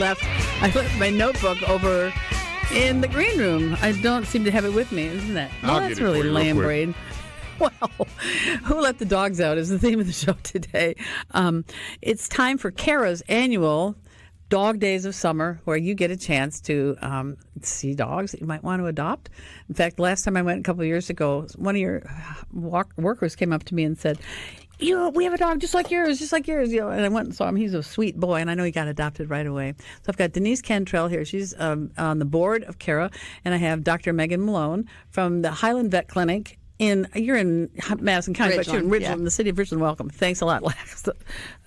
I left my notebook over in the green room. I don't seem to have it with me, isn't that? Well, that's really lame, Braden. Well, who let the dogs out is the theme of the show today. It's time for CARA's annual Dog Days of Summer, where you get a chance to see dogs that you might want to adopt. In fact, last time I went a couple of years ago, one of your workers came up to me and said, we have a dog just like yours. And I went and saw him. He's a sweet boy, and I know he got adopted right away. So I've got Denise Cantrell here. She's on the board of CARA, and I have Dr. Megan Malone from the Highland Vet Clinic. You're in Madison County, but you're in Ridgeland, the city of Ridgeland. Welcome. Thanks a lot.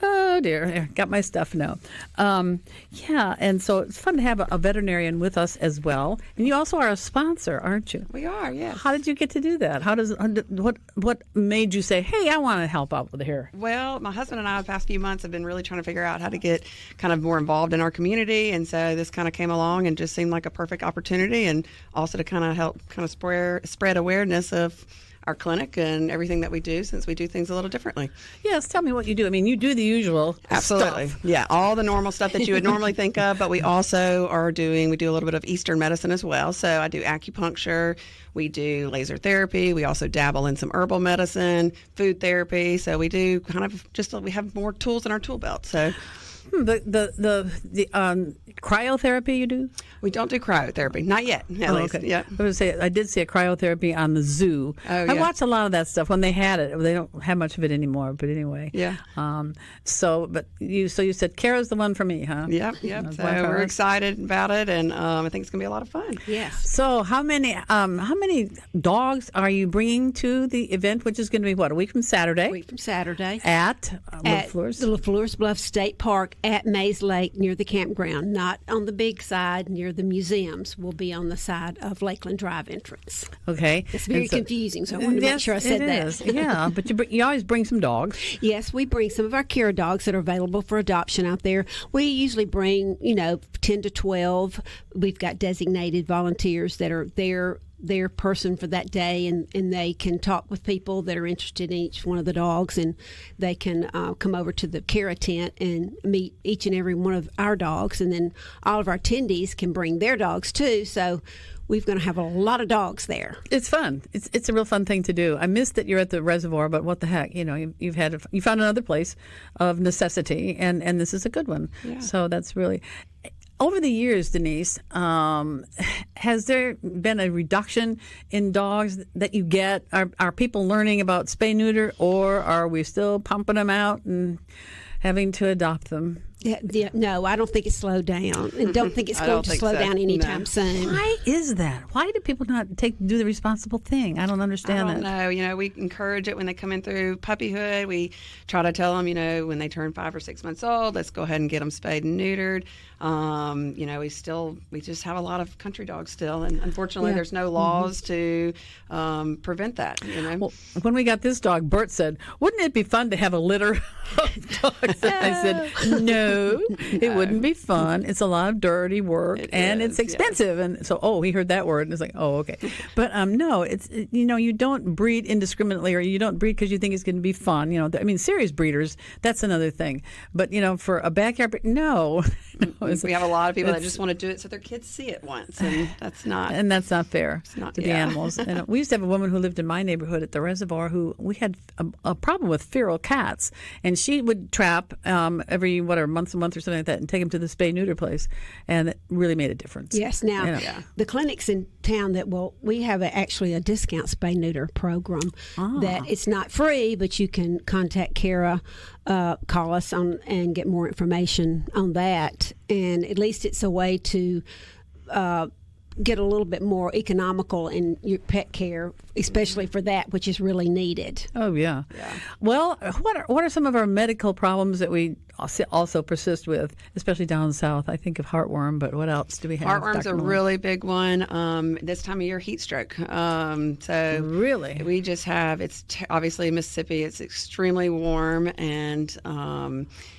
Oh, dear. Got my stuff now. And so it's fun to have a veterinarian with us as well. And you also are a sponsor, aren't you? We are, yes. How did you get to do that? What made you say, hey, I want to help out with here? Well, my husband and I the past few months have been really trying to figure out how to get kind of more involved in our community. And so this kind of came along and just seemed like a perfect opportunity, and also to kind of help kind of spread awareness of our clinic and everything that we do, since we do things a little differently. Yes, tell me what you do. I mean, you do the usual Absolutely. stuff. Yeah, all the normal stuff that you would normally think of, but we also we do a little bit of Eastern medicine as well. So I do acupuncture, we do laser therapy, we also dabble in some herbal medicine, food therapy. So we do kind of we have more tools in our tool belt. So the cryotherapy you do? We don't do cryotherapy, not yet. At least. Okay. Yeah. I did see a cryotherapy on the zoo. Oh, yeah. I watched a lot of that stuff when they had it. They don't have much of it anymore, but anyway. Yeah. You said CARA's the one for me, huh? Yep. So we're excited about it, and I think it's going to be a lot of fun. Yes. So how many dogs are you bringing to the event, which is going to be a week from Saturday? A week from Saturday. At LaFleur's? The LaFleur's Bluff State Park at Mays Lake near the campground, not on the big side near the museums. We'll be on the side of Lakeland Drive entrance. Okay. It's very confusing, so I wanted to make sure I said that. Yeah, but you always bring some dogs. Yes, we bring some of our CARA dogs that are available for adoption out there. We usually bring, 10 to 12. We've got designated volunteers that are their person for that day, and they can talk with people that are interested in each one of the dogs, and they can come over to the CARA tent and meet each and every one of our dogs, and then all of our attendees can bring their dogs too. So we're going to have a lot of dogs there. It's fun. It's a real fun thing to do. I missed that you're at the reservoir, but what the heck? You found another place of necessity, and this is a good one. Yeah. So that's really. Over the years, Denise, has there been a reduction in dogs that you get? Are people learning about spay-neuter, or are we still pumping them out and having to adopt them? Yeah, no, I don't think it's slowed down, and don't think it's going to slow down anytime soon. Why is that? Why do people not do the responsible thing? I don't understand that. I don't know. We encourage it when they come in through puppyhood. We try to tell them, when they turn 5 or 6 months old, let's go ahead and get them spayed and neutered. We just have a lot of country dogs still, and unfortunately, there's no laws to prevent that. Well, when we got this dog, Bert said, "Wouldn't it be fun to have a litter of dogs?" I said, "No, it wouldn't be fun. It's a lot of dirty work, and it's expensive." Yes. And so, he heard that word, and it's like, oh, okay. But no, it's you don't breed indiscriminately, or you don't breed because you think it's going to be fun. Serious breeders, that's another thing. But for a backyard, no. We have a lot of people that just want to do it so their kids see it once, and that's not fair to the animals. And we used to have a woman who lived in my neighborhood at the reservoir who we had a problem with feral cats, and she would trap every a month or something like that, and take them to the spay-neuter place, and it really made a difference. Yes. Now, the clinics in town we have actually a discount spay-neuter program that it's not free, but you can contact CARA, call us and get more information on that, and at least it's a way to get a little bit more economical in your pet care, especially for that, which is really needed. Oh, yeah. Well, what are some of our medical problems that we also persist with, especially down south? I think of heartworm, but what else do we have? Heartworm's a really big one. This time of year, heat stroke. So really, we just have, obviously Mississippi, it's extremely warm, and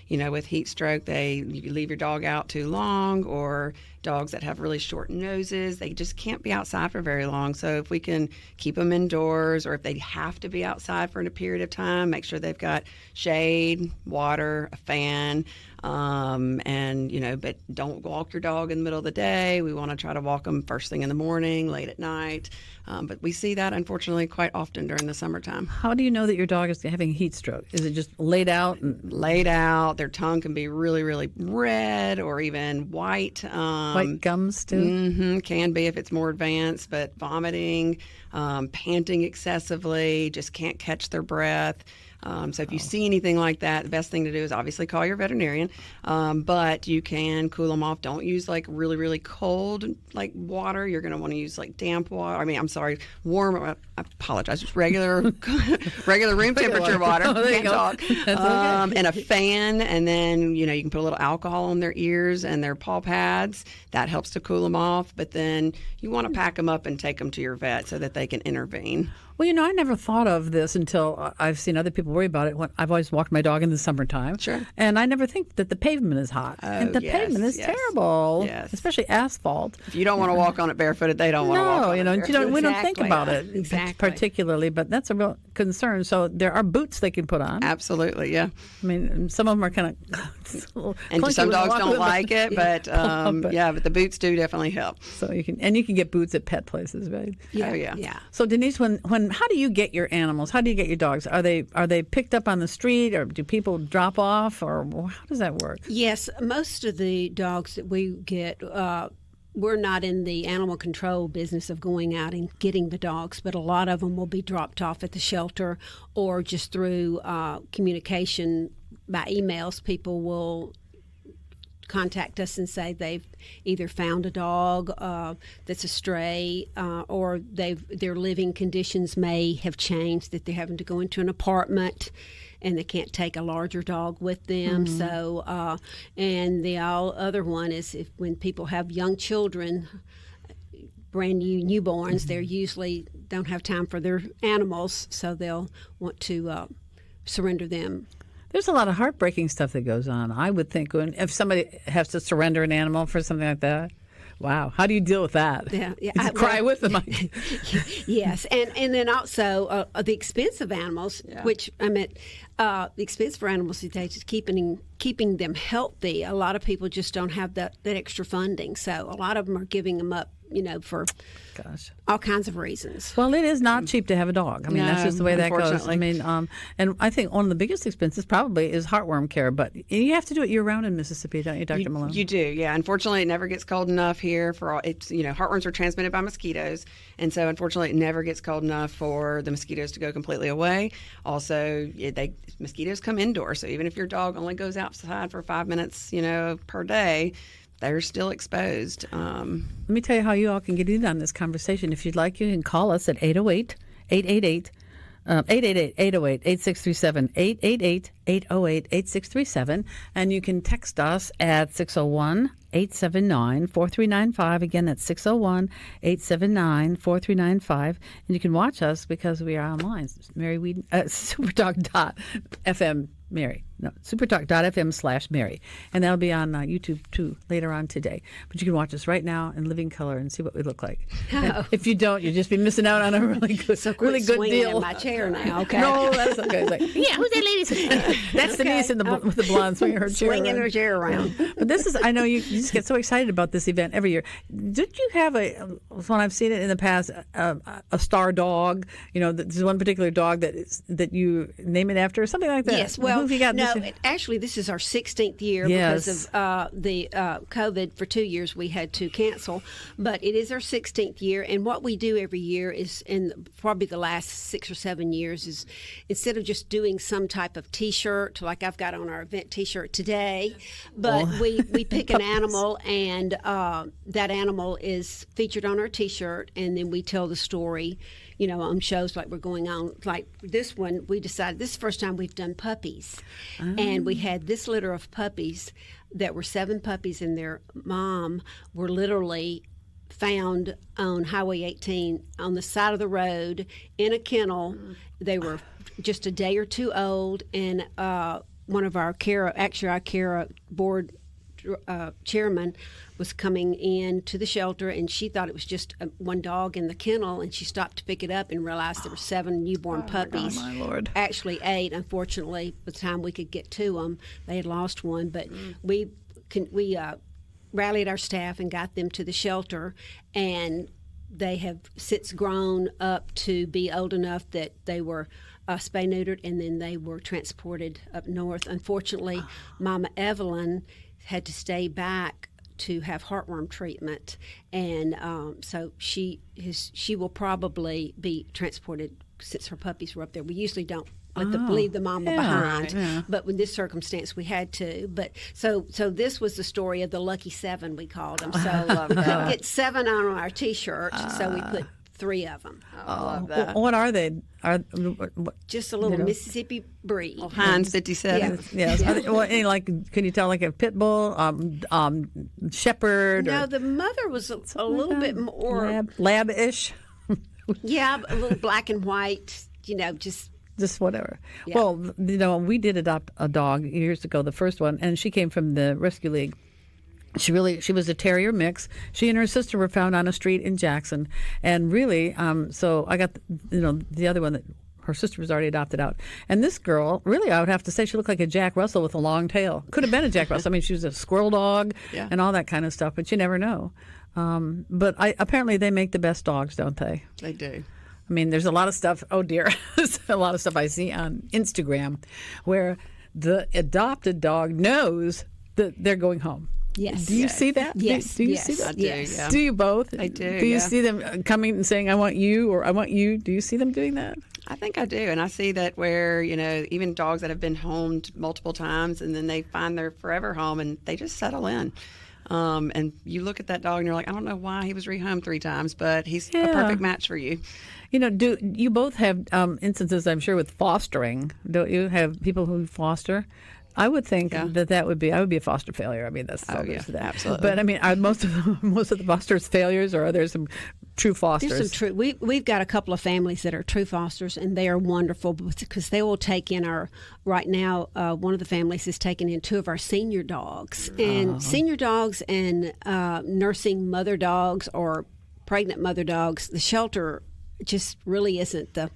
with heat stroke, you leave your dog out too long, or dogs that have really short noses, they just can't be outside for very long. So if we can keep them indoors, or if they have to be outside for a period of time, make sure they've got shade, water, a fan, can. And, but don't walk your dog in the middle of the day. We want to try to walk them first thing in the morning, late at night. But we see that, unfortunately, quite often during the summertime. How do you know that your dog is having heat stroke? Is it just laid out? Laid out. Their tongue can be really, really red or even white. White gums, too? Mm-hmm, can be if it's more advanced, but vomiting, panting excessively, just can't catch their breath. So if you see anything like that, the best thing to do is obviously call your veterinarian. But you can cool them off. Don't use like really, really cold like water. You're going to want to use like damp water. Warm. I apologize. Just regular room temperature water. Oh, Can't talk. That's okay. And a fan. And then, you can put a little alcohol on their ears and their paw pads. That helps to cool them off. But then you want to pack them up and take them to your vet so that they can intervene. Well, I never thought of this until I've seen other people worry about it. I've always walked my dog in the summertime. Sure. And I never think that the pavement is hot. And the pavement is terrible. Yes. Especially asphalt. If you don't want to walk on it barefooted, they don't want to walk on it barefooted. We don't think about it particularly, but that's a real concern. So there are boots they can put on. Absolutely, yeah. Some of them are kind of and some dogs don't like it, but but the boots do definitely help. So you can get boots at pet places, right? Yeah. Oh, yeah. So Denise, how do you get your animals? How do you get your dogs? Are they picked up on the street, or do people drop off, or how does that work? Yes, most of the dogs that we get, we're not in the animal control business of going out and getting the dogs, but a lot of them will be dropped off at the shelter or just through communication by emails. People will contact us and say they've either found a dog that's a stray, or their living conditions may have changed, that they're having to go into an apartment and they can't take a larger dog with them. Mm-hmm. So, and the other one is when people have young children, brand new newborns, they usually don't have time for their animals, so they'll want to surrender them. There's a lot of heartbreaking stuff that goes on. I would think if somebody has to surrender an animal for something like that. Wow, how do you deal with that? Yeah, cry with them. Yes, and then also the expense of animals, which the expense for animals these days is keeping them healthy. A lot of people just don't have that extra funding, so a lot of them are giving them up, for all kinds of reasons. Well, it is not cheap to have a dog. That's just the way that goes. And I think one of the biggest expenses probably is heartworm care, but you have to do it year-round in Mississippi, don't you, Dr. Malone? You do, yeah. Unfortunately, it never gets cold enough here for all. It's heartworms are transmitted by mosquitoes, and so unfortunately, it never gets cold enough for the mosquitoes to go completely away. Also, mosquitoes come indoors, so even if your dog only goes outside for 5 minutes, per day, they're still exposed. Let me tell you how you all can get in on this conversation. If you'd like, you can call us at 808-888-888-808-8637, 888-808-8637, and you can text us at 601-879-4395. Again, that's 601-879-4395. And you can watch us because we are online. Mary Wieden, SuperTalk.fm Mary. No, supertalk.fm/Mary. And that'll be on YouTube, too, later on today. But you can watch us right now in living color and see what we look like. Oh. If you don't, you'll just be missing out on a really good, really good deal. In my chair now, okay? No, that's okay. It's like, yeah, who's that lady? That's Denise with the blonde swinging her chair swinging around. her chair around. But this is, I know you just get so excited about this event every year. Did you have when I've seen it in the past, a star dog? There's one particular dog that you name it after, or something like that? Yes, well, who have you got actually, this is our 16th year because of the COVID. For 2 years, we had to cancel. But it is our 16th year, and what we do every year is, in probably the last 6 or 7 years, is instead of just doing some type of T-shirt, like I've got on our event T-shirt today, but we pick an animal, and that animal is featured on our T-shirt, and then we tell the story, on shows like we're going on. Like this one, we decided this is the first time we've done puppies. And we had this litter of puppies that were 7 puppies, and their mom were literally found on Highway 18 on the side of the road in a kennel. They were just a day or two old, and one of our CARA board chairman was coming in to the shelter, and she thought it was just one dog in the kennel, and she stopped to pick it up and realized there were 7 newborn puppies. My Lord. Actually 8. Unfortunately, by the time we could get to them, they had lost one. But we rallied our staff and got them to the shelter, and they have since grown up to be old enough that they were spay-neutered, and then they were transported up north. Unfortunately, Mama Evelyn had to stay back to have heartworm treatment, and so she will probably be transported since her puppies were up there. We usually don't leave the mama behind, but in this circumstance we had to. But so this was the story of the lucky 7, we called them. So couldn't get 7 on our T-shirt, so we put 3 of them. I love that. What are they? Just a little Mississippi breed. Heinz 57. Yes. Can you tell like a pit bull, shepherd? No, the mother was a little bit more lab-ish. Yeah, a little black and white. Just whatever. Yeah. Well, we did adopt a dog years ago, the first one, and she came from the Rescue League. She was a terrier mix. She and her sister were found on a street in Jackson, and really, so I got the other one that her sister was already adopted out. And this girl, really, I would have to say, she looked like a Jack Russell with a long tail. Could have been a Jack Russell. I mean, she was a squirrel dog and all that kind of stuff, but you never know. But apparently they make the best dogs, don't they? They do. I mean, there's a lot of stuff, oh dear, there's a lot of stuff I see on Instagram where the adopted dog knows that they're going home. Yes. Do you see that? Yes. Do you see that? I do, yeah. Do you both? I do. Do you see them coming and saying, I want you, or I want you? Do you see them doing that? I think I do. And I see that where, even dogs that have been homed multiple times and then they find their forever home and they just settle in. And you look at that dog and you're like, I don't know why he was rehomed 3 times, but he's a perfect match for you. Do you both have instances, I'm sure, with fostering? Don't you have people who foster? I would think I would be a foster failure. I mean, that's so that. Absolutely. But I mean, are most of the fosters failures, or are there some true fosters? There's some true. We've got a couple of families that are true fosters, and they are wonderful because they will take in right now. One of the families is taking in 2 of our senior dogs, and senior dogs and nursing mother dogs or pregnant mother dogs. The shelter just really isn't the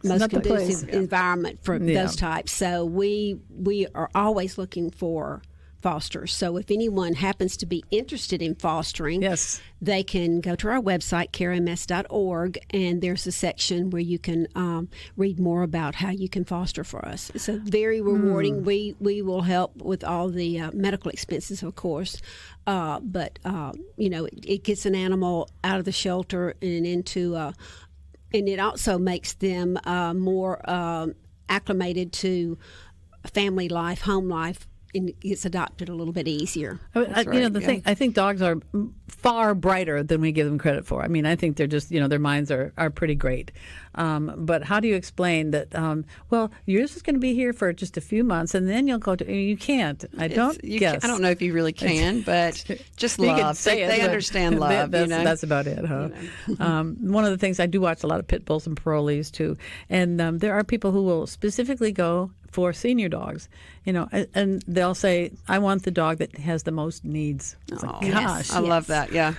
most conducive environment for those types. So we are always looking for fosters. So if anyone happens to be interested in fostering, they can go to our website, carams.org, and there's a section where you can read more about how you can foster for us. It's very rewarding. We will help with all the medical expenses, of course, but it gets an animal out of the shelter and into and it also makes them more acclimated to family life, home life, and it gets adopted a little bit easier. Thing, I think dogs are far brighter than we give them credit for. I mean, I think they're just, their minds are pretty great. But how do you explain that, yours is going to be here for just a few months, and then you'll go to, you can't. I don't know if you really can, but just love. They understand love. That's about it, huh? One of the things, I do watch a lot of pit bulls and parolees, too. And there are people who will specifically go for senior dogs, and they'll say, I want the dog that has the most needs. It's gosh. I love that, yeah.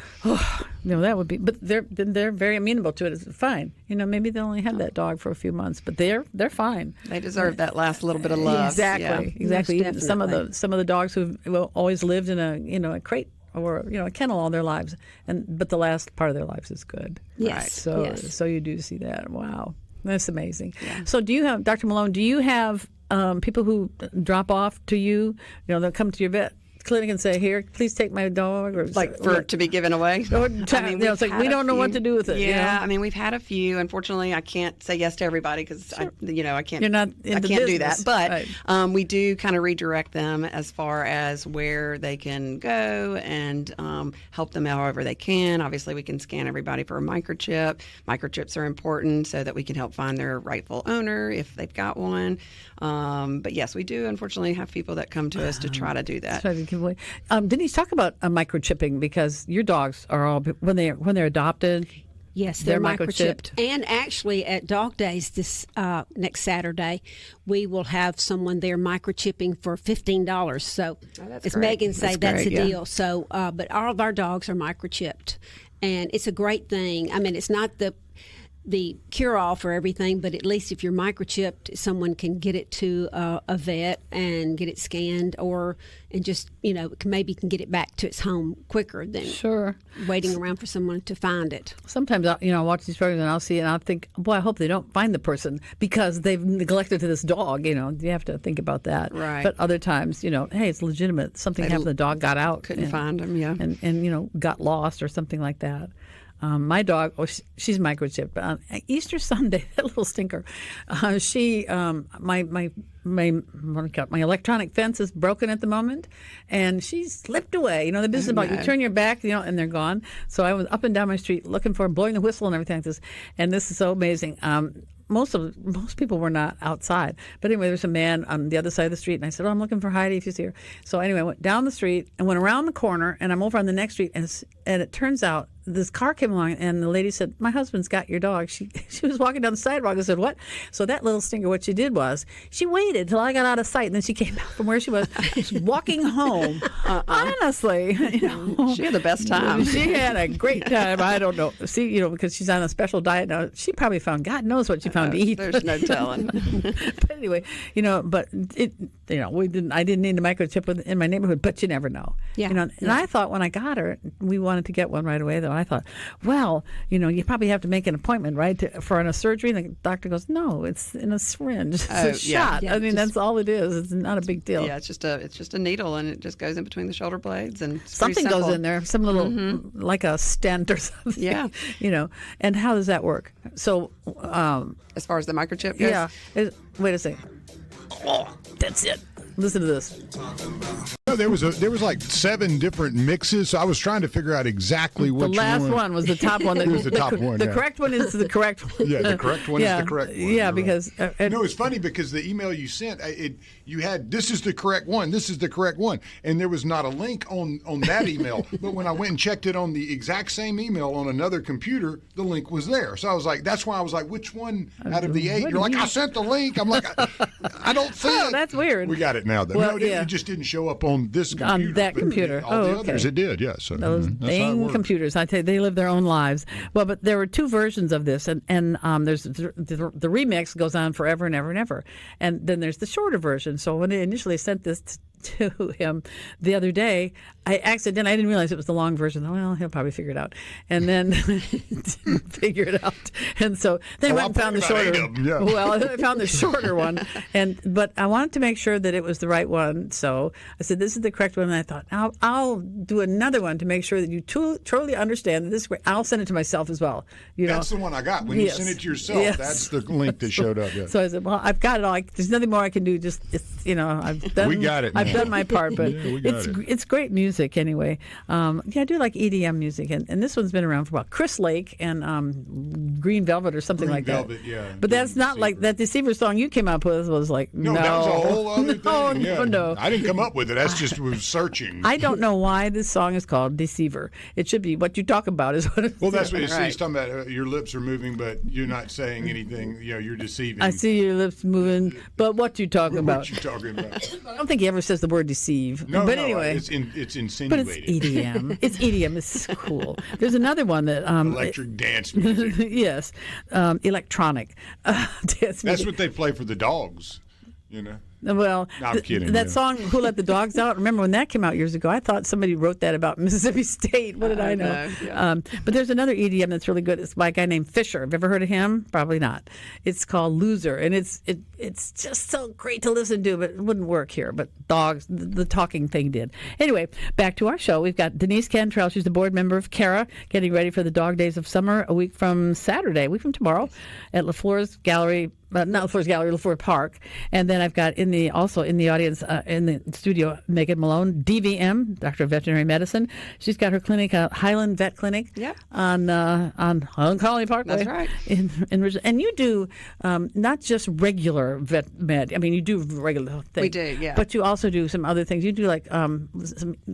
That would be, but they're very amenable to it. It's fine. Maybe they only have that dog for a few months, but they're fine. They deserve that last little bit of love. Exactly. Even some of the dogs who've always lived in a crate or a kennel all their lives, but the last part of their lives is good. Yes. Right. So you do see that. Wow, that's amazing. Yeah. So do you have, Dr. Malone? Do you have people who drop off to you? They'll come to your vet clinic and say, "Here, please take my dog," or to be given away. It's like we don't know what to do with it. Yeah, I mean, we've had a few. Unfortunately, I can't say yes to everybody because I can't. You're not in the business. Do that. But we do kind of redirect them as far as where they can go and help them however they can. Obviously, we can scan everybody for a microchip. Microchips are important so that we can help find their rightful owner if they've got one. But yes, we do unfortunately have people that come to us to try to do that. Denise, talk about microchipping, because your dogs are all, when they're adopted, Yes, they're microchipped. And actually, at Dog Days this next Saturday, we will have someone there microchipping for $15. So, as Megan said, that's a deal. So, but all of our dogs are microchipped, and it's a great thing. I mean, it's not the cure-all for everything, but at least if you're microchipped, someone can get it to a vet and get it scanned, and just maybe can get it back to its home quicker than waiting around for someone to find it. Sometimes I'll watch these programs and I'll see it and I'll think, boy, I hope they don't find the person because they've neglected this dog. You have to think about that. Right. But other times, hey, it's legitimate. Something happened. The dog got out, couldn't find him. Yeah, and got lost or something like that. My dog, she's microchipped. Easter Sunday, that little stinker. My electronic fence is broken at the moment, and she slipped away. The business about you turn your back, and they're gone. So I was up and down my street looking for her, blowing the whistle and everything like this. And this is so amazing. Most people were not outside. But anyway, there's a man on the other side of the street, and I said, I'm looking for Heidi if she's here. So anyway, I went down the street and went around the corner, and I'm over on the next street, and it turns out this car came along, and the lady said, my husband's got your dog. She was walking down the sidewalk. I said, what? So that little stinker, what she did was, she waited till I got out of sight, and then she came out from where she was walking home. Honestly. She had the best time. She had a great time. I don't know. See, because she's on a special diet now. She probably found, God knows what she found to eat. There's no telling. But anyway, but it, I didn't need a microchip in my neighborhood, but you never know. Yeah. And I thought when I got her, we wanted to get one right away, though. I thought, well, you probably have to make an appointment, right, for a surgery. And the doctor goes, no, it's in a syringe. It's a shot. Yeah, that's all it is. It's not a big deal. Yeah, it's just a needle, and it just goes in between the shoulder blades, and something goes in there, some little like a stent or something. Yeah, And how does that work? So, as far as the microchip goes, wait a second. Oh, that's it. Listen to this. There was like 7 different mixes, so I was trying to figure out exactly which one. The last one was the top one. It was the top one. The correct one is the correct one. Yeah, the correct one is the correct one. Yeah, because it's funny because the email you sent, you had this is the correct one, this is the correct one, and there was not a link on that email. But when I went and checked it on the exact same email on another computer, the link was there. So I was like, that's why I was like, which one out of the 8? You're like, I sent the link. I'm like, I don't see it. Oh, that's weird. We got it now. Though. Well, it just didn't show up on this computer. On that computer. All the others, it did, yes. So, those dang computers. I tell you, they live their own lives. Well, but there were 2 versions of this, and there's the remix goes on forever and ever and ever. And then there's the shorter version. So when I initially sent this to him the other day, I didn't realize it was the long version. Well, he'll probably figure it out. And then didn't figure it out. And so then I went and found the shorter one. Yeah. Well, I found the shorter one. But I wanted to make sure that it was the right one. So I said, this is the correct one. And I thought, I'll do another one to make sure that you truly understand that this is great. I'll send it to myself as well. That's the one I got. When you send it to yourself, that's the link that showed up. Yeah. So I said, well, I've got it all. There's nothing more I can do. I've done. We got it. I've done my part, but it's great music anyway. I do like EDM music, and this one's been around for a while. Chris Lake and Green Velvet or something like that. Green Velvet, yeah. But that's not like that Deceiver song you came up with was like, no. That was a whole other thing. No. I didn't come up with it. That's just was searching. I don't know why this song is called Deceiver. It should be What You Talk About is what it's Well, that's what he's talking about. Your lips are moving, but you're not saying anything. You're deceiving. I see your lips moving, but what you talking about? What you talking about? I don't think he ever says the word deceive. No, but anyway, it's insinuated. But it's EDM. It's EDM. It's cool. There's another one that electric dance music. Yes, electronic dance music. That's what they play for the dogs. Well, no, I'm kidding. That song, Who Let the Dogs Out? Remember when that came out years ago? I thought somebody wrote that about Mississippi State. What did I know? Yeah. But there's another EDM that's really good. It's by a guy named Fisher. Have you ever heard of him? Probably not. It's called Loser, and it's just so great to listen to, but it wouldn't work here. But dogs, the talking thing did. Anyway, back to our show. We've got Denise Cantrell. She's the board member of CARA, getting ready for the Dog Days of Summer a week from Saturday, a week from tomorrow, at LaFleur's Gallery, not LaFleur's Gallery, LaFleur Park. And then I've got also in the audience, in the studio, Megan Malone, DVM, Doctor of Veterinary Medicine. She's got her clinic, Highland Vet Clinic, on Highland Colony Parkway. That's right. In and you do not just regular vet med. I mean, you do regular things. We do, yeah. But you also do some other things. You do like some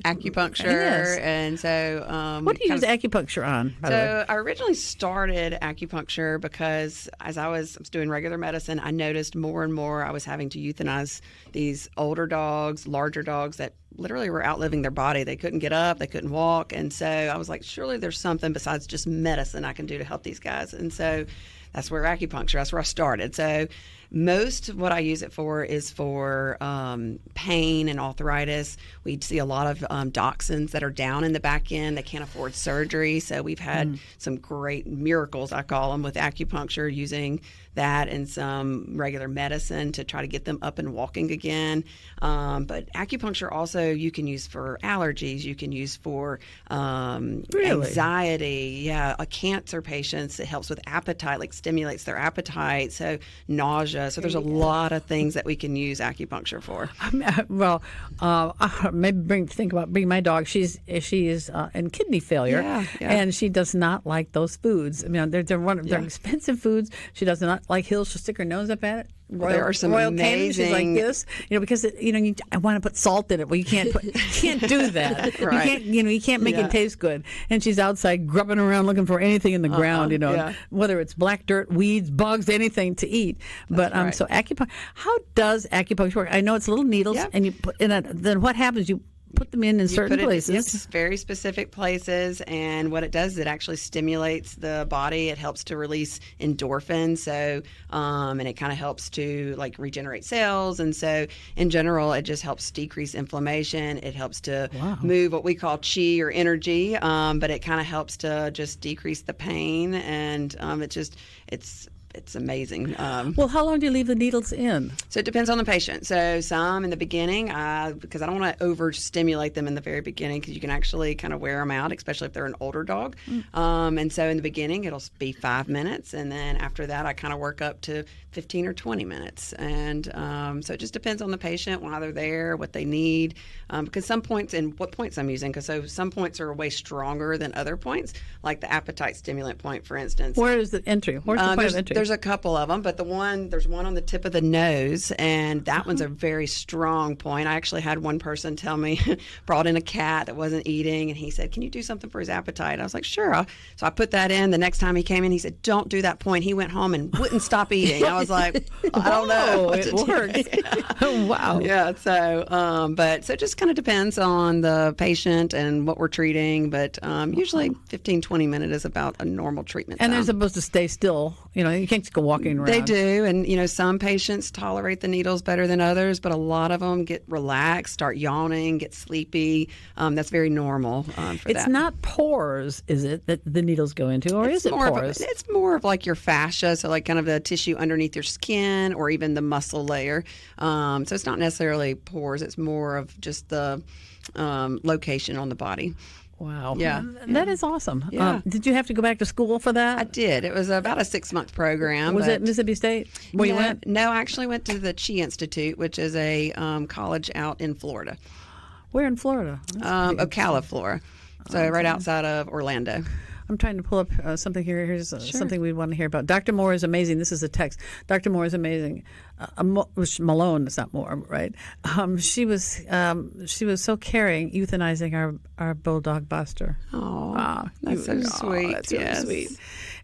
acupuncture, yes. And so what do you use acupuncture on? By the way? So I originally started acupuncture because as I was doing regular medicine, I noticed more and more I was having to euthanize these older dogs, larger dogs that literally were outliving their body. They couldn't get up, they couldn't walk, and so I was like, surely there's something besides just medicine I can do to help these guys. And so that's where that's where I started. So most of what I use it for is for pain and arthritis. We see a lot of dachshunds that are down in the back end. They can't afford surgery. So we've had some great miracles, I call them, with acupuncture, using that and some regular medicine to try to get them up and walking again. But acupuncture also you can use for allergies. You can use for anxiety. Yeah, cancer patients. It helps with appetite, like stimulates their appetite. So nausea. So there's a lot of things that we can use acupuncture for. Well, maybe think about bringing my dog. She is in kidney failure, and she does not like those foods. I mean, they're expensive foods. She does not like hills. She'll stick her nose up at it. There are some Royal amazing. Canin, she's like this, because I want to put salt in it. Well, you can't do that. Right. You can't make it taste good. And she's outside grubbing around looking for anything in the ground. Whether it's black dirt, weeds, bugs, anything to eat. But right. So acupuncture. How does acupuncture work? I know it's little needles, and you put in then what happens? You put them in certain places. Yes, very specific places. And what it does is it actually stimulates the body. It helps to release endorphins. So, and it kind of helps to like regenerate cells. And so in general, it just helps decrease inflammation. It helps to move what we call chi or energy. But it kind of helps to just decrease the pain. And it's amazing. Well, how long do you leave the needles in? So it depends on the patient. So some in the beginning, because I don't want to overstimulate them in the very beginning, because you can actually kind of wear them out, especially if they're an older dog. And so in the beginning, it'll be 5 minutes. And then after that, I kind of work up to 15 or 20 minutes. And so it just depends on the patient, why they're there, what they need. Because some points and what points I'm using, because some points are way stronger than other points, like the appetite stimulant point, for instance. Where is the entry? Where's the point of entry? There's a couple of them, but there's one on the tip of the nose, and that one's a very strong point. I actually had one person tell me, brought in a cat that wasn't eating, and he said, "Can you do something for his appetite?" I was like, "Sure." So I put that in. The next time he came in, he said, "Don't do that point." He went home and wouldn't stop eating. I was like, I don't know. It works. Oh, wow. Yeah. So, so it just kind of depends on the patient and what we're treating, but usually 15, 20 minutes is about a normal treatment time. And they're supposed to stay still. You can't just go walking around. They do, and some patients tolerate the needles better than others, but a lot of them get relaxed, start yawning, get sleepy. That's very normal for that. It's not pores, is it, that the needles go into, or is it pores? It's more of like your fascia, so like kind of the tissue underneath your skin or even the muscle layer. So it's not necessarily pores, it's more of just the location on the body. Wow. Yeah. That is awesome. Yeah. Did you have to go back to school for that? I did. It was about a 6-month program. Was it Mississippi State where you went? No, I actually went to the Chi Institute, which is a college out in Florida. Where in Florida? Ocala, Florida. So right outside of Orlando. I'm trying to pull up something here. Here's something we want to hear about. Dr. Moore is amazing. This is a text. Dr. Moore is amazing. Malone, it's not Moore, right? She was so caring, euthanizing our bulldog Buster. Oh, that's so sweet. That's really sweet.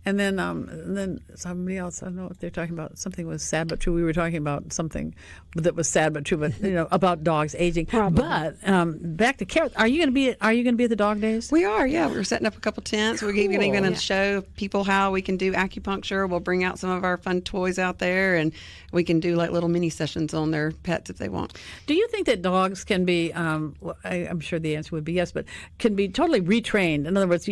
And then somebody else, I don't know what they're talking about. Something was sad but true. We were talking about something that was sad but true, but about dogs aging. Probably. But back to CARA. Are you going to be at the dog days? We are. Yeah, we're setting up a couple tents. We're even going to show people how we can do acupuncture. We'll bring out some of our fun toys out there, and we can do like little mini sessions on their pets if they want. Do you think that dogs can be? I'm sure the answer would be yes, but can be totally retrained. In other words,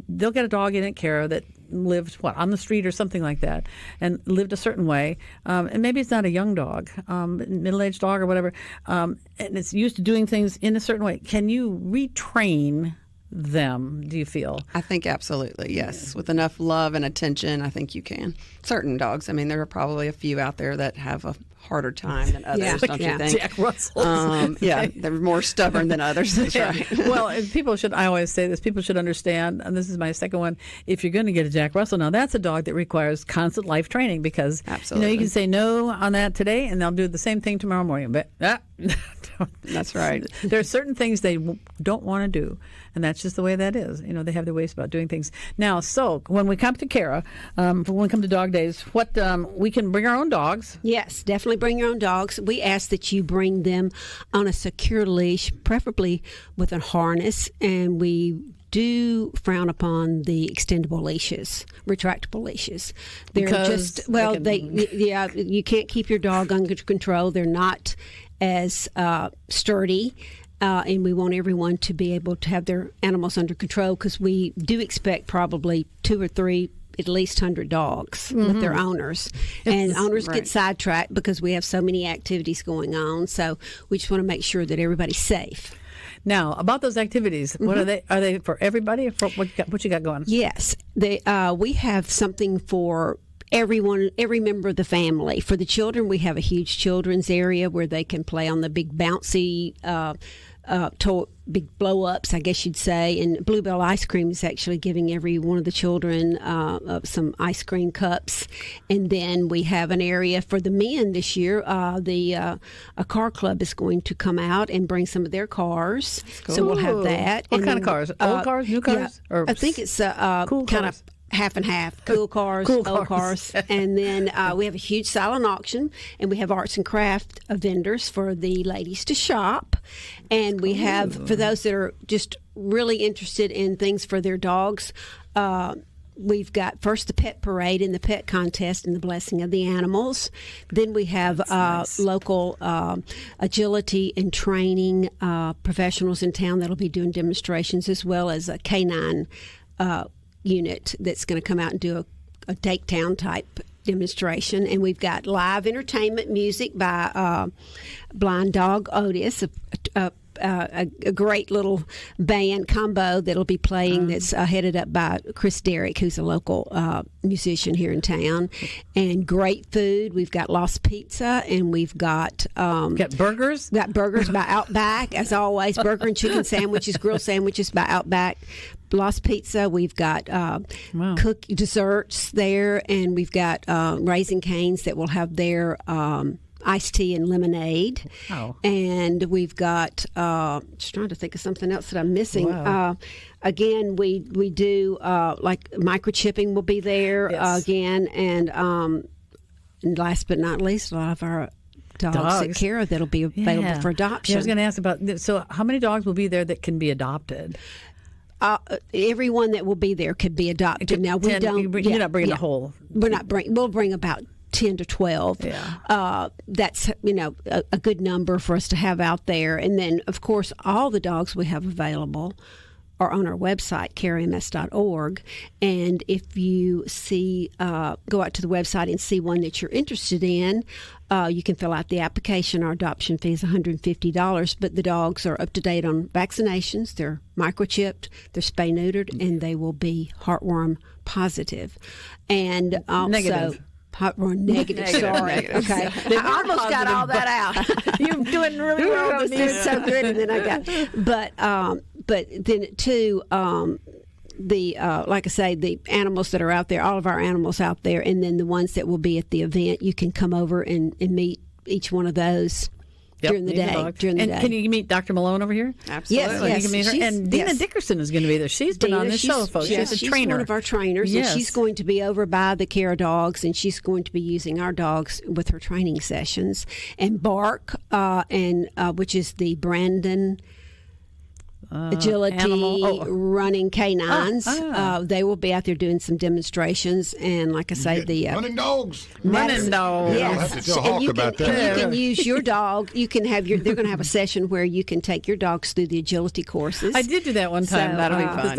they'll get a dog in at CARA that lived on the street or something like that, and lived a certain way, and maybe it's not a young dog, middle-aged dog or whatever, and it's used to doing things in a certain way. Can you retrain them, do you feel? I think absolutely, yes. With enough love and attention, I think you can. Certain dogs, I mean, there are probably a few out there that have a harder time than others, don't you think? Jack Russell. Yeah, they're more stubborn than others. That's right. Well, I always say this, people should understand, and this is my second one, if you're going to get a Jack Russell, now that's a dog that requires constant life training because you can say no on that today and they'll do the same thing tomorrow morning. But that's right. There are certain things they don't want to do, and that's just the way that is. They have their ways about doing things. Now, so when we come to CARA, when we come to dog days, we can bring our own dogs. Yes, definitely bring your own dogs. We ask that you bring them on a secure leash, preferably with a harness, and we do frown upon the extendable leashes, retractable leashes. They're you can't keep your dog under control. They're not as sturdy. And we want everyone to be able to have their animals under control because we do expect probably 2 or 3 at least 100 dogs with their owners. And owners get sidetracked because we have so many activities going on. So we just want to make sure that everybody's safe. Now, about those activities, what are they? Are they for everybody? Or for what you got going? Yes. We have something for everyone, every member of the family. For the children, we have a huge children's area where they can play on the big bouncy big blow-ups, I guess you'd say. And Bluebell Ice Cream is actually giving every one of the children some ice cream cups. And then we have an area for the men this year. A car club is going to come out and bring some of their cars. Cool. So we'll have that. What kind of cars? Old cars? New cars? Yeah, or I think it's cool kind cars? of half and half. Cool cars, Cool old cars. cars. And then we have a huge silent auction, and we have arts and craft vendors for the ladies to shop. And we have, for those that are just really interested in things for their dogs, we've got first the pet parade and the pet contest and the blessing of the animals. Then we have local agility and training professionals in town that'll be doing demonstrations, as well as a canine unit that's going to come out and do a takedown type demonstration. And we've got live entertainment music by Blind Dog Otis, a great little band combo that'll be playing that's headed up by Chris Derrick, who's a local musician here in town. And great food. We've got Lost Pizza, and we've got burgers. Got burgers by Outback, as always. Burger and chicken sandwiches, grilled sandwiches by Outback. Lost Pizza. We've got cookie desserts there, and we've got Raising Cane's that will have their iced tea and lemonade. Wow. And we've got just trying to think of something else that I'm missing. Wow. Again, we do like microchipping will be there again, and last but not least, a lot of our dogs at CARA that'll be available for adoption. Yeah, I was going to ask about. So, how many dogs will be there that can be adopted? Everyone that will be there could be adopted. Now we don't. You're not bringing the whole. We're not bring. We'll bring about 10 to 12. Yeah. That's a good number for us to have out there. And then, of course, all the dogs we have available are on our website, carams.org. And if you see, go out to the website and see one that you're interested in, you can fill out the application. Our adoption fee is $150, but the dogs are up to date on vaccinations. They're microchipped, they're spay-neutered, and they will be heartworm positive. And also... Negative. Heartworm negative. Sorry. Negative. Okay. I almost got all that out. You're doing really well. I was doing so good, and then I got. But then too, like I say, the animals that are out there, all of our animals out there, and then the ones that will be at the event, you can come over and meet each one of those. During the day. Can you meet Dr. Malone over here? Absolutely. Yes, you can meet her. And Dina Dickerson is going to be there. She's been on this show, folks. She's a trainer. She's one of our trainers, and she's going to be over by the CARA dogs, and she's going to be using our dogs with her training sessions. And Bark, which is the Brandon agility running canines. They will be out there doing some demonstrations, and like I say, the running dogs. Running dogs. I'll have to tell Hawk about that. You can use your dog. You can have they're going to have a session where you can take your dogs through the agility courses. I did do that one time. So, that'll be fun.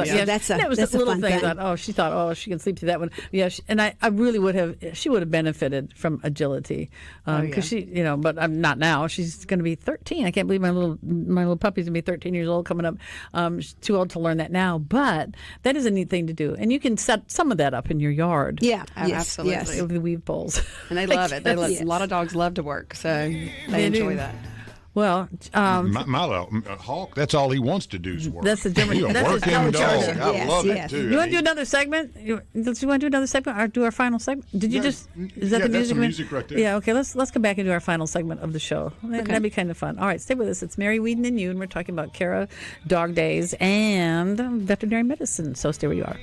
That was a little thing. She thought, she can sleep through that one. Yeah, and I really would have. She would have benefited from agility because she, but I'm not now. She's going to be 13. I can't believe my little puppy's going to be 13 years old coming up. She's too old to learn that now, but that is a neat thing to do. And you can set some of that up in your yard. Yeah, absolutely. Yes. With the weave poles. And they love it. They love, Yes. A lot of dogs love to work, so they do. enjoy that. Well, My Hawk, that's all he wants to do is work. that's the German. He's a That's his working German dog. Shepherd. I Yes, love yes. it too. You want to do another segment? You want to do another segment or do our final segment? Did you Yeah, just? Is that yeah, the that's music? the music right there. Yeah. Okay. Let's come back and do our final segment of the show. That'd be kind of fun. All right, stay with us. It's Mary, Wieden, and you, and we're talking about CARA, dog days, and veterinary medicine. So stay where you are.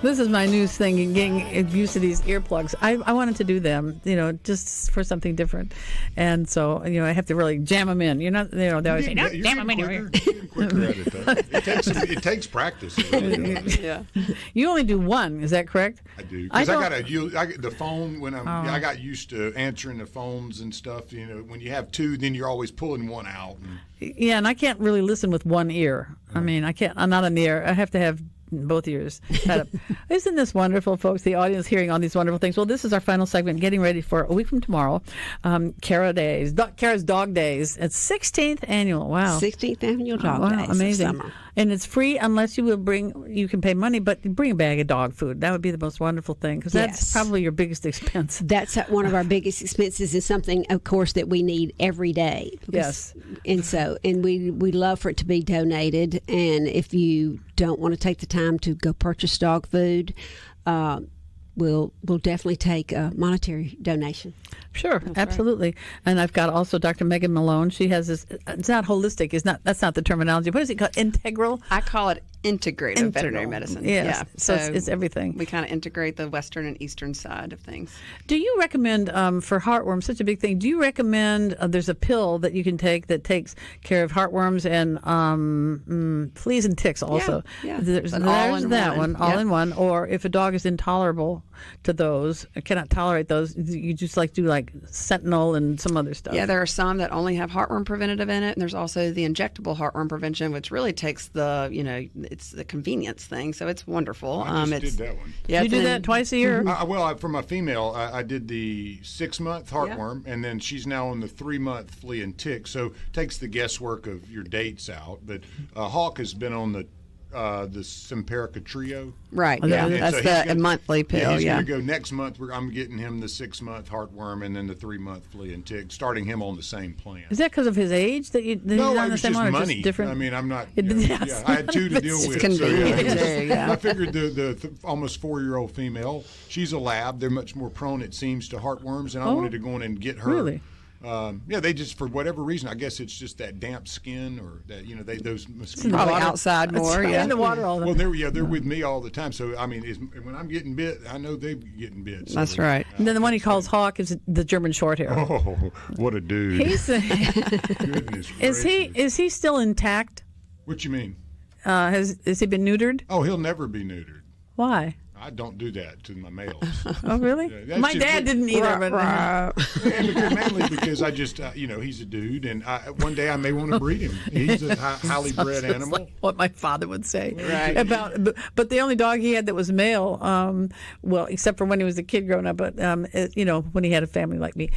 This is my new thing, and getting used to these earplugs. I wanted to do them, just for something different, and so I have to really jam them in. They always say, "No, jam them in your ear." Quicker at it, though. It takes practice. It really does. Yeah. You only do one, is that correct? I do because I get the phone when I got used to answering the phones and stuff. When you have two, then you're always pulling one out. Yeah, and I can't really listen with one ear. I mean, I can't. I'm not an ear. I have to have both ears. Isn't this wonderful, folks? The audience hearing all these wonderful things. Well, this is our final segment, getting ready for a week from tomorrow, CARA Days, CARA's Dog Days. It's 16th annual. Wow. 16th annual dog days. Amazing. Of summer. And it's free unless you can pay money, but bring a bag of dog food. That would be the most wonderful thing because that's Yes. probably your biggest expense. That's one of our biggest expenses, and something, of course, that we need every day. Yes. And we love for it to be donated. And if you don't want to take the time to go purchase dog food, we'll definitely take a monetary donation. Sure, absolutely. Right. And I've got also Dr. Megan Malone. She has this. It's not holistic. That's not the terminology. What is it called? Integral. I call it integrative veterinary medicine. Yes. Yeah. So it's everything. We kind of integrate the Western and Eastern side of things. Do you recommend for heartworms, such a big thing? Do you recommend there's a pill that you can take that takes care of heartworms and fleas and ticks also? Yeah. There's that one, all in one. Or if a dog is intolerable to those, cannot tolerate those, you just do like Sentinel and some other stuff. Yeah, there are some that only have heartworm preventative in it, and there's also the injectable heartworm prevention, which really takes it's the convenience thing, so it's wonderful. I just did that one. Yeah, you do that twice a year? For my female, I did the 6-month heartworm, and then she's now on the 3-month flea and tick, so takes the guesswork of your dates out. But Hawk has been on the Simparica Trio. Right, yeah. That's the monthly pill, he's going to go next month. I'm getting him the 6-month heartworm and then the 3-month flea and tick, starting him on the same plan. Is that because of his age that he's on the same one? Money. Just different? I mean, I'm not. I had 2 to deal with. I figured the almost 4-year-old female, she's a lab. They're much more prone, it seems, to heartworms, and I wanted to go in and get her. Really? They just, for whatever reason, I guess it's just that damp skin or that those mosquitoes. Probably outside more, yeah. In the water all the time. Well, they're with me all the time. So I mean, when I'm getting bit, I know they're getting bit. So, that's right. And then the one he calls Hawk is the German Shorthair. Oh, what a dude! Goodness is he still intact? What you mean? Has he been neutered? Oh, he'll never be neutered. Why? I don't do that to my males. Oh, really? Yeah, my dad didn't either. Mainly because I just, he's a dude, and one day I may want to breed him. He's a highly bred animal. Like what my father would say. Right. But the only dog he had that was male, except for when he was a kid growing up, but when he had a family like me.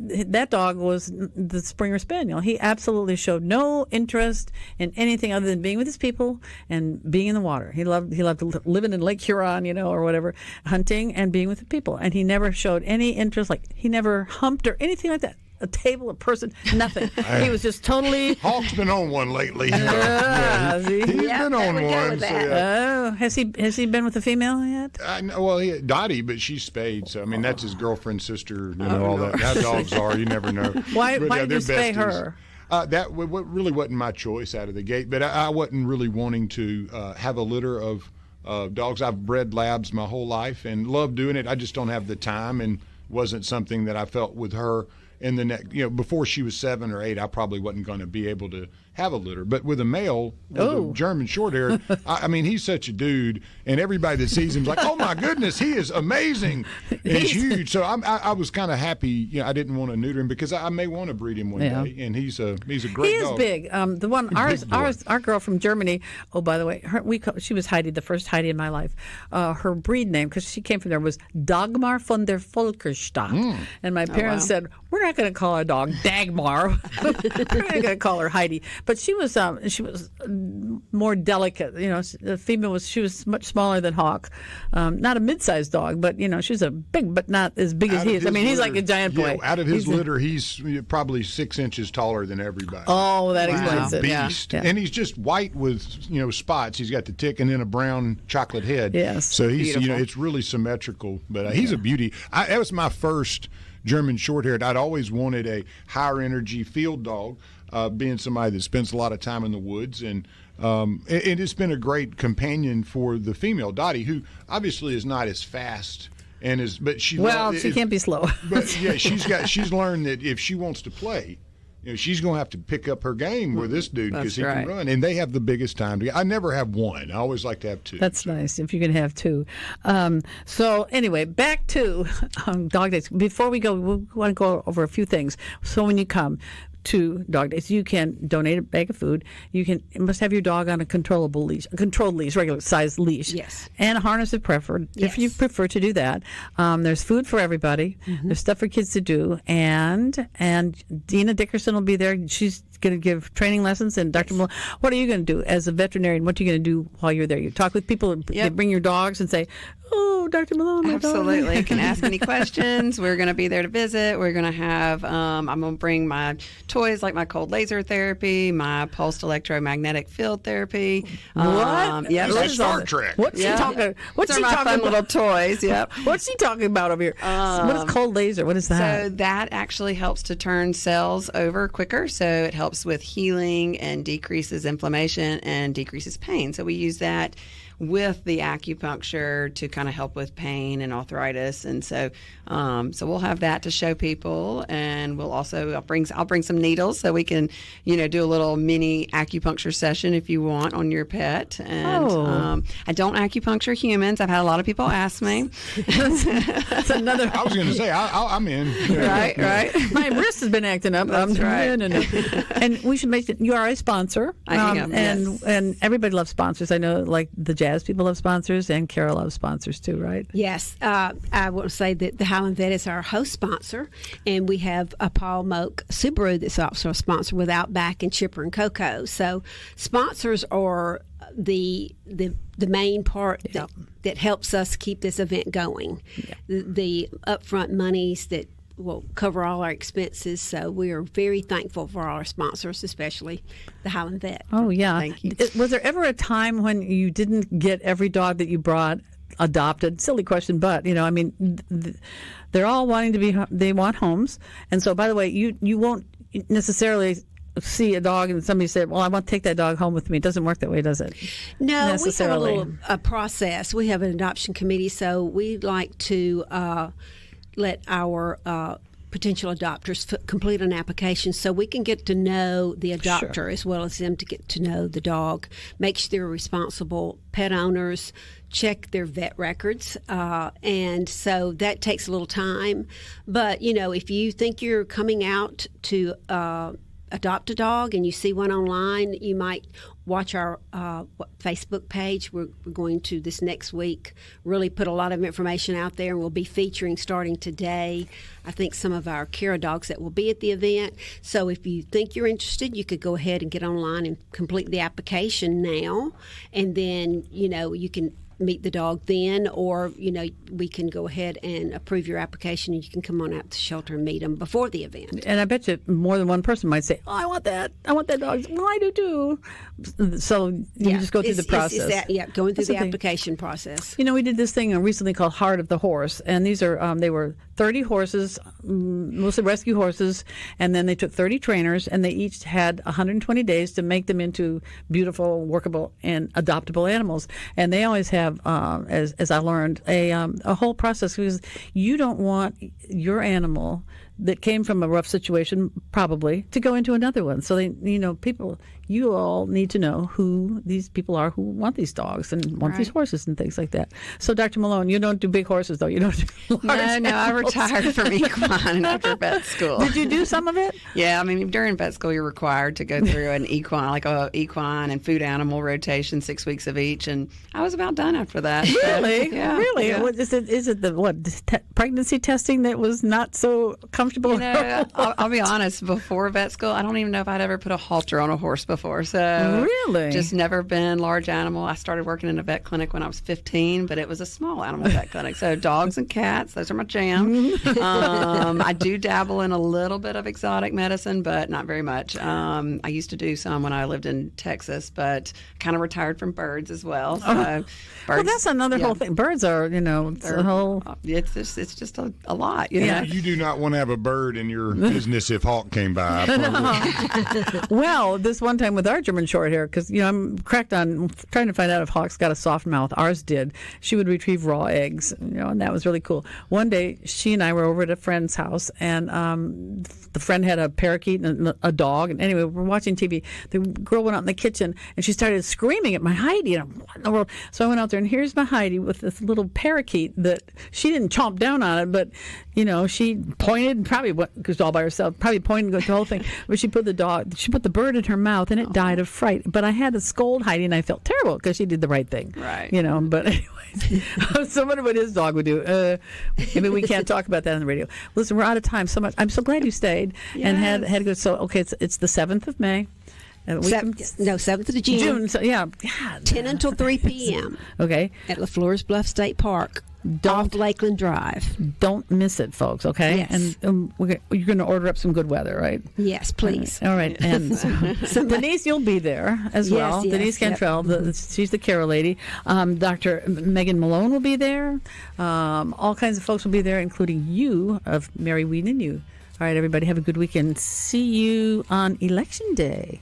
That dog was the Springer Spaniel. He absolutely showed no interest in anything other than being with his people and being in the water. He loved living in Lake Huron, or whatever, hunting and being with the people. And he never showed any interest. Like he never humped or anything like that. A table, a person, nothing. He was just totally. Hawk's been on one lately. He's been on one. Has he been with a female yet? Dottie, but she's spayed. So I mean, that's his girlfriend's sister. All that. How dogs are, you never know. Why did you spay her? That really wasn't my choice out of the gate. But I wasn't really wanting to have a litter of dogs. I've bred labs my whole life and love doing it. I just don't have the time, and wasn't something that I felt with her. In the next, before she was 7 or 8, I probably wasn't going to be able to have a litter. But with a male, with a German Shorthair, I mean, he's such a dude, and everybody that sees him's like, oh my goodness, he is amazing. And he's huge. So I was kind of happy. You know, I didn't want to neuter him because I may want to breed him one day. And he's a great dog. He is big. The one our girl from Germany. Oh, by the way, she was Heidi, the first Heidi in my life. Her breed name, because she came from there, was Dagmar von der Volkerstock. And my parents said, we're not going to call our dog Dagmar. We're going to call her Heidi. But she was more delicate. You know, the female she was much smaller than Hawk. Not a mid-sized dog, but she was a big, but not as big as he is. I mean, he's like a giant boy. Out of his litter, he's probably 6 inches taller than everybody. Oh, that explains it. Beast. Yeah. And he's just white with spots. He's got the tick and then a brown chocolate head. Yes. So he's it's really symmetrical. But he's a beauty. That was my first German Shorthaired. I'd always wanted a higher energy field dog, being somebody that spends a lot of time in the woods, and it's been a great companion for the female Dottie, who obviously is not as fast but she can't be slow. But yeah, she's learned that if she wants to play, she's going to have to pick up her game with this dude because he can run. And they have the biggest time together. I never have one. I always like to have two. That's nice if you can have two. So anyway, back to dog days. Before we go, we want to go over a few things. So when you come to dog days, you can donate a bag of food. You must have your dog on a controlled leash, regular size leash. Yes. And a harness if preferred, if you prefer to do that. There's food for everybody. There's stuff for kids to do, and Dina Dickerson will be there. She's going to give training lessons, and Dr. Malone, what are you going to do as a veterinarian? What are you going to do while you're there? You talk with people, and bring your dogs and say, oh, Dr. Malone, my absolutely. dog. You can ask any questions. We're going to be there to visit. We're going to have, I'm going to bring my toys like my cold laser therapy, my pulsed electromagnetic field therapy. What? Yeah, that's Star Trek. What's she talking? What's she my talking fun about? little toys? Yep. What's she talking about over here? What is cold laser? What is that? So that actually helps to turn cells over quicker. So it helps with healing and decreases inflammation and decreases pain. So we use that with the acupuncture to kind of help with pain and arthritis, and so we'll have that to show people, and we'll also I'll bring some needles so we can do a little mini acupuncture session if you want on your pet. And I don't acupuncture humans. I've had a lot of people ask me. That's another. I was going to say I'm in. Right. My wrist has been acting up. That's right. No. And we should mention you are a sponsor. I am. And everybody loves sponsors. I know, like the jazz people love sponsors, and CARA loves sponsors too, right? Yes. I will say that the Highland Vet is our host sponsor, and we have a Paul Moak Subaru that's also a sponsor with Outback and Chipper and Coco. So sponsors are the main part that helps us keep this event going. Yeah. The upfront monies that will cover all our expenses. So we are very thankful for our sponsors, especially the Highland Vet. Oh, yeah. Thank you. Was there ever a time when you didn't get every dog that you brought adopted? Silly question, but, they're all they want homes. And so, by the way, you won't necessarily see a dog and somebody said, well, I want to take that dog home with me. It doesn't work that way, does it? No, we have a little process. We have an adoption committee, so we like to let our potential adopters complete an application so we can get to know the adopter as well as them to get to know the dog, make sure they're responsible pet owners, check their vet records, and so that takes a little time. But, if you think you're coming out to adopt a dog and you see one online, you might watch our Facebook page. We're going to, this next week, really put a lot of information out there, and we'll be featuring, starting today, I think some of our CARA dogs that will be at the event. So if you think you're interested, you could go ahead and get online and complete the application now, and then you can meet the dog then, or we can go ahead and approve your application and you can come on out to the shelter and meet them before the event. And I bet you more than one person might say, oh, I want that dog. Well, I do too. So you just go through the process. Going through the application process. We did this thing recently called Heart of the Horse, and these are they were 30 horses, mostly rescue horses, and then they took 30 trainers, and they each had 120 days to make them into beautiful, workable, and adoptable animals. And they always have, as I learned, a whole process, because you don't want your animal that came from a rough situation, probably, to go into another one. So they, people, you all need to know who these people are who want these dogs and want these horses and things like that. So, Dr. Malone, you don't do big horses, though. You don't do large animals. I retired from equine after vet school. Did you do some of it? Yeah, I mean, during vet school, you're required to go through an equine, like a equine and food animal rotation, 6 weeks of each, and I was about done after that. Really? Yeah. Really? Yeah. What, is it the pregnancy testing that was not so comfortable? I'll be honest, before vet school, I don't even know if I'd ever put a halter on a horse before. So really? Just never been large animal. I started working in a vet clinic when I was 15, but it was a small animal vet clinic. So dogs and cats, those are my jam. I do dabble in a little bit of exotic medicine, but not very much. I used to do some when I lived in Texas, but kind of retired from birds as well. So birds, well, that's another whole thing. Birds are, it's a whole... It's just a lot, you know. You do not want to have a bird in your business if Hawk came by. Well, this one time with our German short hair, because I'm cracked on trying to find out if Hawk's got a soft mouth. Ours did. She would retrieve raw eggs, and that was really cool. One day, she and I were over at a friend's house, and the friend had a parakeet and a dog. And anyway, we're watching TV. The girl went out in the kitchen, and she started screaming at my Heidi. And I'm, what in the world? So I went out there, and here's my Heidi with this little parakeet that she didn't chomp down on it, but she pointed, probably because all by herself, probably pointed the whole thing. But she put the bird in her mouth, and it died of fright. But I had to scold Heidi, and I felt terrible because she did the right thing. Right. But anyways, so what his dog would do. Maybe we can't talk about that on the radio. Listen, we're out of time. So much. I'm so glad you stayed and had a good. So okay, it's the 7th of May. 7th of June. So, yeah. God. 10 until 3 p.m. Okay. At LaFleur's Bluff State Park. Off Lakeland Drive. Don't miss it, folks, okay? Yes. And you're going to order up some good weather, right? Yes, please. All right. And so Denise, you'll be there as well. Yes, Denise Cantrell, she's the CARA lady. Dr. Megan Malone will be there. All kinds of folks will be there, including you of Mary Wieden and you. All right, everybody, have a good weekend. See you on Election Day.